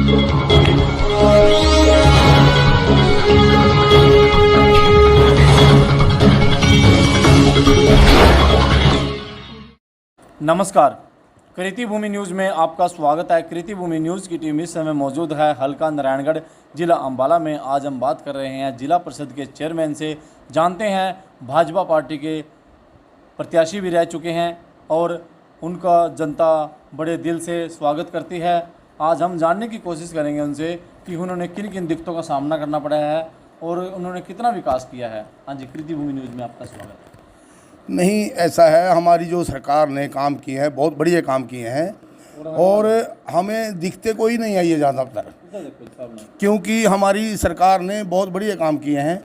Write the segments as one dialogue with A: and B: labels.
A: नमस्कार, कृति भूमि न्यूज़ में आपका स्वागत है। कृति भूमि न्यूज़ की टीम इस समय मौजूद है हल्का नारायणगढ़, जिला अंबाला में। आज हम बात कर रहे हैं जिला परिषद के चेयरमैन से। जानते हैं भाजपा पार्टी के प्रत्याशी भी रह चुके हैं और उनका जनता बड़े दिल से स्वागत करती है। आज हम जानने की कोशिश करेंगे उनसे कि उन्होंने किन किन दिक्कतों का सामना करना पड़ा है और उन्होंने कितना विकास किया है। हाँ जी, कृति भूमि न्यूज़ में आपका स्वागत है।
B: नहीं, ऐसा है, हमारी जो सरकार ने काम किए हैं बहुत बढ़िया काम किए हैं और हमें दिखते कोई नहीं है ये ज़्यादातर, क्योंकि हमारी सरकार ने बहुत बढ़िया काम किए हैं,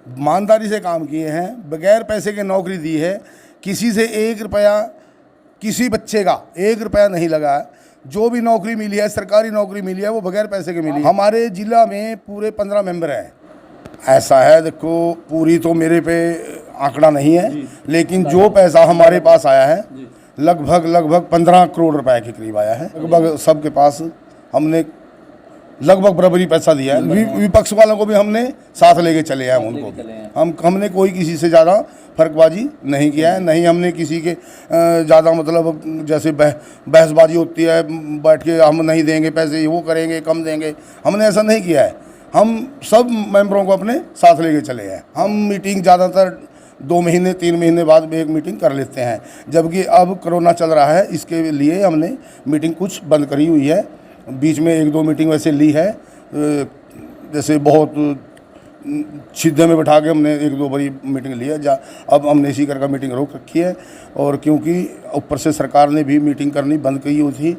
B: ईमानदारी से काम किए हैं, बगैर पैसे के नौकरी दी है। किसी से 1 रुपया, किसी बच्चे का 1 रुपया नहीं लगा। जो भी नौकरी मिली है, सरकारी नौकरी मिली है, वो बगैर पैसे के मिली है। हमारे ज़िला में पूरे 15 मेंबर हैं। ऐसा है, देखो पूरी तो मेरे पे आंकड़ा नहीं है, लेकिन जो पैसा हमारे पास आया है लगभग 15 करोड़ रुपए के करीब आया है। लगभग सबके पास हमने लगभग बराबरी पैसा दिया है। विपक्ष वालों को भी हमने साथ लेके चले आए, उनको हमने कोई किसी से ज़्यादा फर्कबाजी नहीं किया है। नहीं हमने किसी के ज़्यादा मतलब जैसे बहसबाजी होती है, बैठ के हम नहीं देंगे पैसे, वो करेंगे, कम देंगे, हमने ऐसा नहीं किया है। हम सब मेंबरों को अपने साथ लेके चले हैं। हम मीटिंग ज़्यादातर 2 महीने 3 महीने बाद में एक मीटिंग कर लेते हैं, जबकि अब कोरोना चल रहा है, इसके लिए हमने मीटिंग कुछ बंद करी हुई है। बीच में 1-2 मीटिंग वैसे ली है, जैसे बहुत सीधे में बैठा के हमने 1-2 बड़ी मीटिंग ली है। अब हमने इसी करके मीटिंग रोक रखी है, और क्योंकि ऊपर से सरकार ने भी मीटिंग करनी बंद की हुई थी,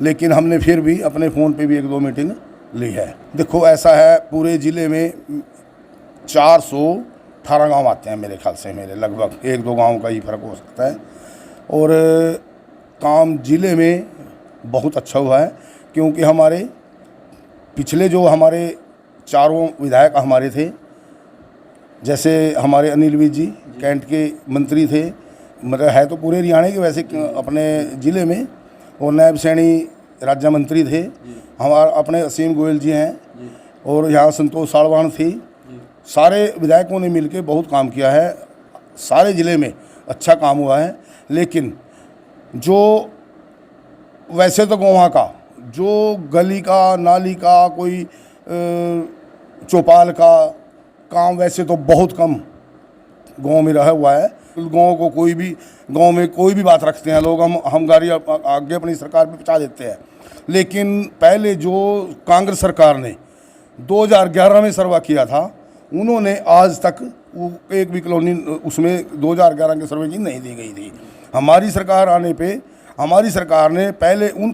B: लेकिन हमने फिर भी अपने फ़ोन पे भी 1-2 मीटिंग ली है। देखो ऐसा है, पूरे ज़िले में 418 गांव आते हैं मेरे ख्याल से, मेरे लगभग 1-2 गांव का ही फ़र्क हो सकता है। और काम ज़िले में बहुत अच्छा हुआ है, क्योंकि हमारे पिछले जो हमारे 4 विधायक हमारे थे, जैसे हमारे अनिल विज जी कैंट के मंत्री थे, मतलब है तो पूरे हरियाणा के वैसे अपने ज़िले में, और नायब सैनी राज्य मंत्री थे हमारे, अपने असीम गोयल जी हैं, और यहाँ संतोष साड़वान थी। सारे विधायकों ने मिलकर बहुत काम किया है, सारे ज़िले में अच्छा काम हुआ है। लेकिन जो वैसे तो वहाँ का जो गली का, नाली का, कोई चौपाल का काम वैसे तो बहुत कम गांव में रहा हुआ है। गांव को कोई भी, गांव में कोई भी बात रखते हैं लोग, हम गाड़ी आगे अपनी सरकार पे पहुँचा देते हैं। लेकिन पहले जो कांग्रेस सरकार ने 2011 में सर्वे किया था, उन्होंने आज तक वो एक भी कॉलोनी उसमें 2011 के सर्वे की नहीं दी गई थी। हमारी सरकार आने पे हमारी सरकार ने पहले उन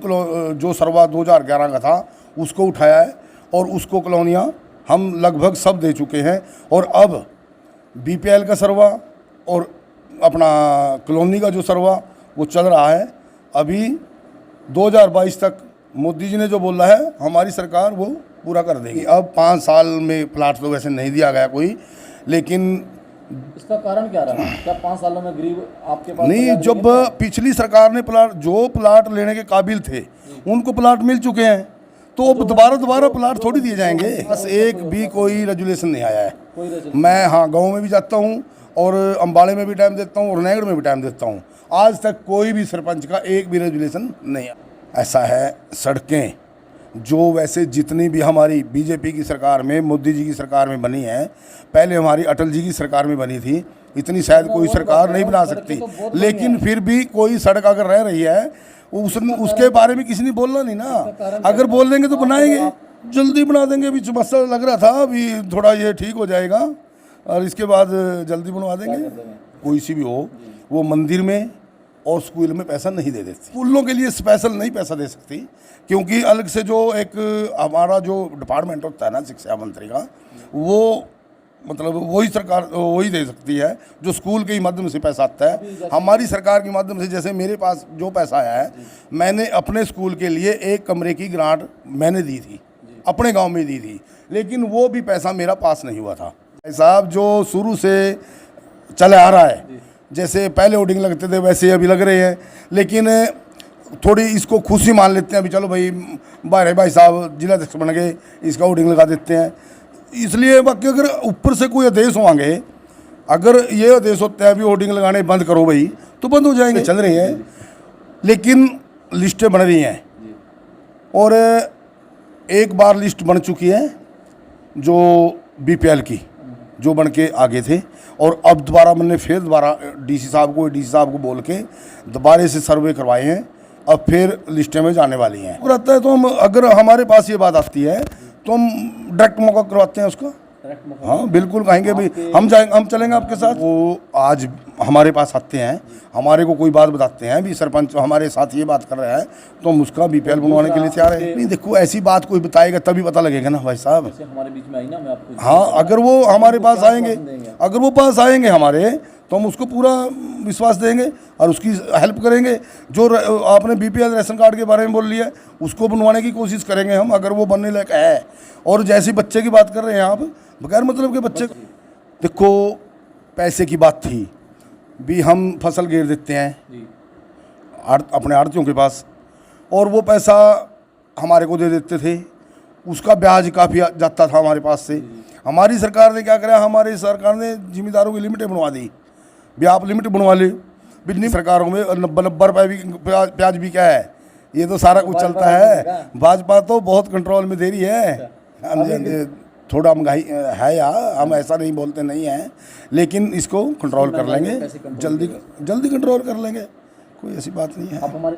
B: जो सर्वा 2011 का था उसको उठाया है, और उसको कॉलोनियाँ हम लगभग सब दे चुके हैं। और अब बीपीएल का सर्वा और अपना कॉलोनी का जो सर्वा वो चल रहा है। अभी 2022 तक मोदी जी ने जो बोला है, हमारी सरकार वो पूरा कर देगी। अब 5 साल में प्लाट तो वैसे नहीं दिया गया कोई, लेकिन
A: इसका कारण क्या रहा? क्या 5 सालों में गरीब आपके पास
B: नहीं, जब पिछली सरकार ने प्लाट लेने के काबिल थे उनको प्लाट मिल चुके हैं, तो अब दोबारा प्लाट थोड़ी दिए जाएंगे। बस एक भी कोई रेजुलेशन नहीं आया है। मैं गाँव में भी जाता हूँ, और अम्बाड़े में भी टाइम देता हूँ, और नारायणगढ़ में भी टाइम देता हूँ। आज तक कोई भी सरपंच का एक भी रेजुलेशन नहीं आया। ऐसा है, सड़कें जो वैसे जितनी भी हमारी बीजेपी की सरकार में, मोदी जी की सरकार में बनी है, पहले हमारी अटल जी की सरकार में बनी थी, इतनी शायद कोई सरकार नहीं बना सकती। लेकिन फिर भी कोई सड़क अगर रह रही है, उसके बारे में किसी ने बोलना नहीं ना। अगर बोल देंगे तो बनाएंगे, जल्दी बना देंगे। अभी मसला लग रहा था, अभी थोड़ा ये ठीक हो जाएगा और इसके बाद जल्दी बनवा देंगे। कोई सी भी हो, वो मंदिर में और स्कूल में पैसा नहीं दे देती। स्कूलों के लिए स्पेशल नहीं पैसा दे सकती, क्योंकि अलग से जो एक हमारा जो डिपार्टमेंट होता है ना शिक्षा मंत्री का, वो मतलब वही सरकार वही दे सकती है जो स्कूल के ही माध्यम से पैसा आता है। हमारी सरकार के माध्यम से जैसे मेरे पास जो पैसा आया है, मैंने अपने स्कूल के लिए 1 कमरे की ग्रांट मैंने दी थी, अपने गांव में दी थी, लेकिन वो भी पैसा मेरा पास नहीं हुआ था। साहब जो शुरू से चला आ रहा है, जैसे पहले होर्डिंग लगते थे वैसे अभी लग रहे हैं, लेकिन थोड़ी इसको खुशी मान लेते हैं, अभी चलो भाई बारे भाई साहब जिला अध्यक्ष बन गए, इसका होर्डिंग लगा देते हैं। इसलिए बाकी अगर ऊपर से कोई आदेश होंगे, अगर ये आदेश होता है अभी होर्डिंग लगाने बंद करो भाई, तो बंद हो जाएंगे। चल रही हैं, लेकिन लिस्टें बन रही हैं और एक बार लिस्ट बन चुकी है जो बीपीएल की, जो बन के आगे थे, और अब दोबारा मैंने फिर दोबारा डीसी साहब को बोल के दोबारा से सर्वे करवाए हैं। अब फिर लिस्टें में जाने वाली हैं। और आता है तो हम, अगर हमारे पास ये बात आती है तो हम डायरेक्ट मौका करवाते हैं उसका। हाँ बिल्कुल, कहेंगे भाई हम जाएंगे, हम चलेंगे आपके साथ। वो आज हमारे पास आते हैं, हमारे को कोई बात बताते हैं, भी सरपंच हमारे साथ ये बात कर रहा है तो हम उसका बीपीएल बनवाने के लिए तैयार है। नहीं देखो, ऐसी बात कोई बताएगा तभी पता लगेगा ना भाई साहब।
A: हमारे बीच में आई ना, मैं आपको
B: हाँ, अगर वो हमारे पास आएंगे, अगर वो पास आएंगे हमारे, तो हम उसको पूरा विश्वास देंगे और उसकी हेल्प करेंगे। जो आपने बीपीएल राशन कार्ड के बारे में बोल लिया, उसको बनवाने की कोशिश करेंगे हम, अगर वो बनने लायक है। और जैसे बच्चे की बात कर रहे हैं आप, बगैर मतलब के बच्चे, देखो पैसे की बात थी भी, हम फसल गिर देते हैं अपने आड़तियों के पास, और वो पैसा हमारे को दे देते थे, उसका ब्याज काफ़ी जाता था हमारे पास से। हमारी सरकार ने क्या करा, हमारी सरकार ने जिम्मेदारों की लिमिटें बनवा दी, भी आप लिमिट बनवा ले। बिजली सरकारों में 90 रुपये भी प्याज भी क्या है, ये तो सारा कुछ चलता है। भाजपा तो बहुत कंट्रोल में दे रही है। थोड़ा महंगाई है यार, हम ऐसा नहीं बोलते नहीं है, लेकिन इसको कंट्रोल कर लेंगे, जल्दी कंट्रोल कर लेंगे, कोई ऐसी बात नहीं है। आप हमारे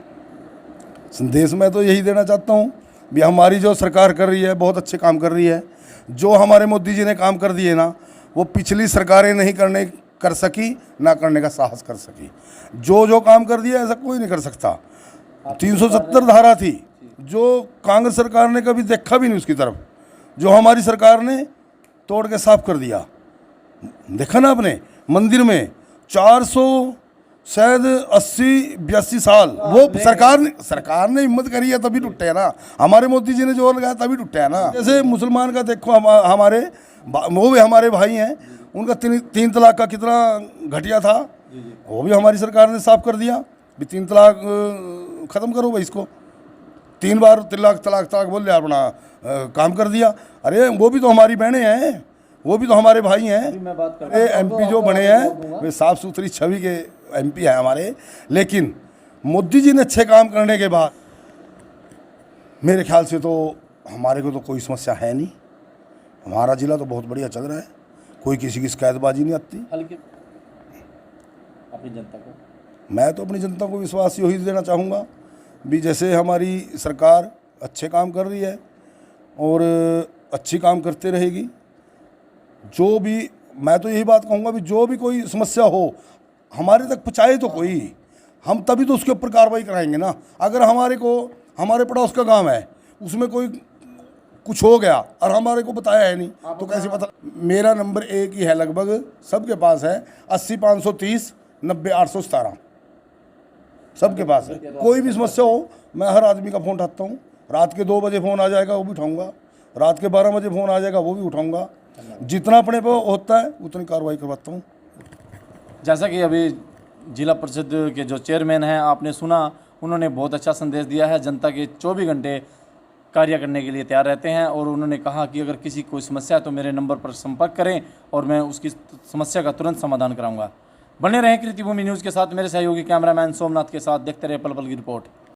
B: संदेश में तो यही देना चाहता हूँ भी, हमारी जो सरकार कर रही है बहुत अच्छे काम कर रही है। जो हमारे मोदी जी ने काम कर दिए ना, वो पिछली सरकारें नहीं कर सकी, ना करने का साहस कर सकी। जो काम कर दिया ऐसा कोई नहीं कर सकता। 370 धारा थी जो कांग्रेस सरकार ने कभी देखा भी नहीं उसकी तरफ, जो हमारी सरकार ने तोड़ के साफ कर दिया। देखा ना आपने, मंदिर में 400 शायद 80-82 साल वो सरकार ने हिम्मत करी है तभी टूटे है ना। हमारे मोदी जी ने जोर लगाया तभी टूटे है ना। जैसे मुसलमान का देखो, हमारे वो भी हमारे भाई हैं, उनका 3 तलाक का कितना घटिया था, वो भी हमारी सरकार ने साफ कर दिया भी 3 तलाक ख़त्म करो भाई इसको। 3 बार तलाक बोल लिया, अपना काम कर दिया। अरे वो भी तो हमारी बहनें हैं, वो भी तो हमारे भाई हैं। एमपी जो बने हैं वे साफ़ सुथरी छवि के एमपी हैं हमारे, लेकिन मोदी जी ने अच्छे काम करने के बाद मेरे ख्याल से तो हमारे को तो कोई समस्या है नहीं। हमारा ज़िला तो बहुत बढ़िया चल रहा है, कोई किसी की शिकायतबाजी नहीं आती।
A: अपनी जनता को
B: मैं तो अपनी जनता को विश्वास यही देना चाहूँगा भी, जैसे हमारी सरकार अच्छे काम कर रही है और अच्छी काम करते रहेगी। जो भी, मैं तो यही बात कहूँगा भी, जो भी कोई समस्या हो हमारे तक पहुँचाए तो कोई, हम तभी तो उसके ऊपर कार्रवाई कराएंगे ना। अगर हमारे पड़ोस का गांव है, उसमें कोई कुछ हो गया और हमारे को बताया है नहीं, तो कैसे पता। मेरा नंबर एक ही है, लगभग सबके पास है, 80 530 90 817 सबके पास है। कोई भी समस्या हो मैं हर आदमी का फ़ोन उठाता हूँ। रात के 2 बजे फ़ोन आ जाएगा वो भी उठाऊँगा, रात के 12 बजे फ़ोन आ जाएगा वो भी उठाऊँगा। जितना अपने पे होता है उतनी कार्रवाई करवाता हूँ।
A: जैसा कि अभी जिला परिषद के जो चेयरमैन हैं, आपने सुना, उन्होंने बहुत अच्छा संदेश दिया है। जनता के 24 घंटे कार्य करने के लिए तैयार रहते हैं और उन्होंने कहा कि अगर किसी कोई समस्या है तो मेरे नंबर पर संपर्क करें और मैं उसकी समस्या का तुरंत समाधान कराऊंगा। बने रहें कृतिभूमि न्यूज़ के साथ। मेरे सहयोगी कैमरामैन सोमनाथ के साथ। देखते रहे पल पल की रिपोर्ट।